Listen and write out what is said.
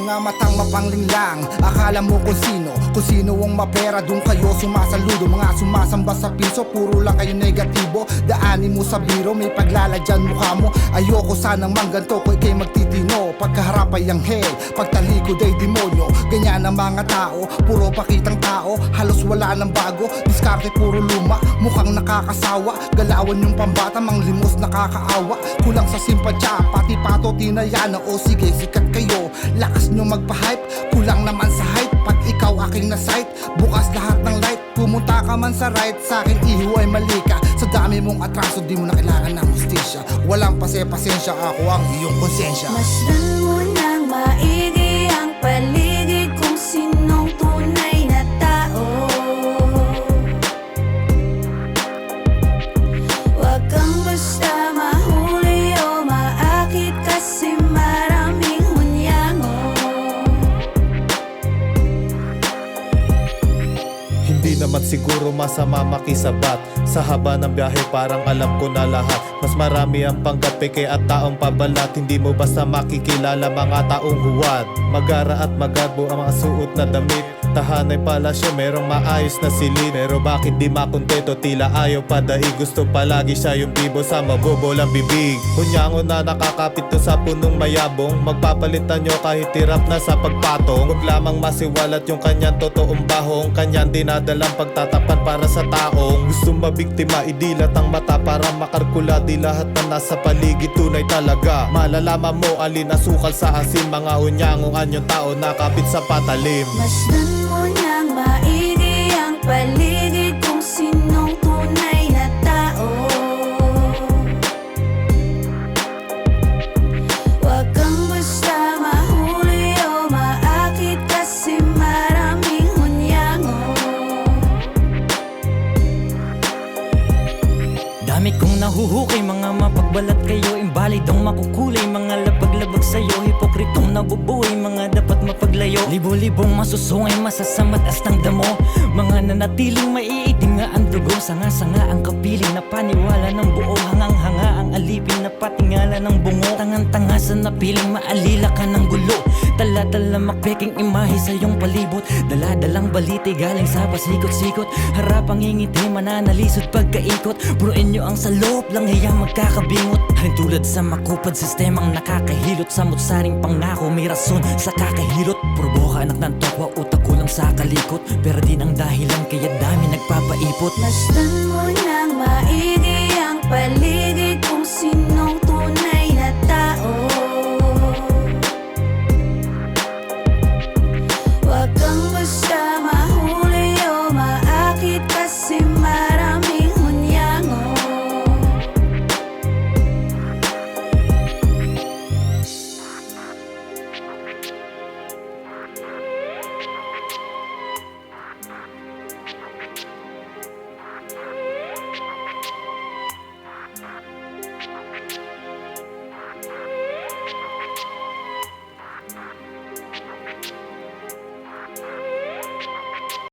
mga matang mapanglinglang. Akala mo kung sino ang mapera, dun kayo sumasaludo. Mga sumasamba sa piso, puro lang kayo negatibo. Daanin mo sa biro, may paglaladyan mukha mo. Ayoko sanang mangganto ko ikay magtitino. Pagkaharap ay anghel, pagtalikod ay demonyo. Ganyan ang mga tao, puro pakitang tao. Halos wala ng bago, diskarte puro luma. Mukhang nakakasawa, galawan yung pambata, mang limos nakakaawa. Kulang sa simpatsya, pati pato tinayana. O sige, sikat kayo, lakas nyo magpa-hype. Kulang naman sa hype, pag ikaw aking na-sight. Bukas lahat ng light, pumunta ka man sa right. Sa akin iho ay mali ka, sa dami mong atraso di mo na kailangan ng hustisya. Walang pasensya, ako ang iyong konsensya. Masdan mo nang maigi ang paligid kung sinong tunay na tao. Huwag kang basta mahuli o maakit kasi maraming hunyango. Hindi naman siguro masama makisabat. Sa haba ng biyahe parang alam ko na lahat. Mas marami ang panggapike at taong pabalat. Hindi mo basta makikilala mga taong huwad. Magara at magarbo ang mga suot na damit. Tahanay palasyo, merong maayos na silid. Pero bakit di makontento, tila ayaw padaig. Gusto palagi siya yung bibo sa mabobolang bibig. Hunyango na nakakapit to sa punong mayabong. Magpapalitan nyo kahit hirap na sa pagpatong. Huwag lamang masiwalat yung kanyang totoong bahong. Kanyang dinadalang pagtatapan para sa taong gusto mabiktima, idilat ang mata para makarkula. Di lahat na nasa paligid tunay talaga. Malalaman mo alin asukal sa asin. Mga hunyangong anyong tao nakapit sa patalim. Masdan mo nang maigi ang paligid kung sinong tunay na tao. Huwag kang basta mahuli o maakit kasi maraming hunyango. Dami kong nahuhukay, mga mapagbalat kayo. Imbalidong makukulay, mga labag-labag sa'yo. Hipokritong nabubuhay, mga dapat mapaglayo. Libo-libong masusungay, masasamat astang damo. Mga nanatiling maiitim nga ang dugo. Sanga-sanga ang kapiling na paniwala ng buo. Hangang-hanga ang alipin na patingala ng bungo. Tangan-tanga sa napiling, maalila ka ng gulo. Tala-tala makpeking imahe sa iyong palibot. Dala-dalang balite galing sa pasikot-sikot. Harapang ngingiti, mananalisod pagkaikot. Puruin nyo ang salop lang, hiyang magkakabingot. Haring tulad sa makupad sistemang nakakahilot. Samot-saring pangako, may rason sa kakahilot. Puro boka anak ng tokwa, utak ko lang sa kalikot. Pero din ang dahilan kaya dami nagpapaipot. Masdan mo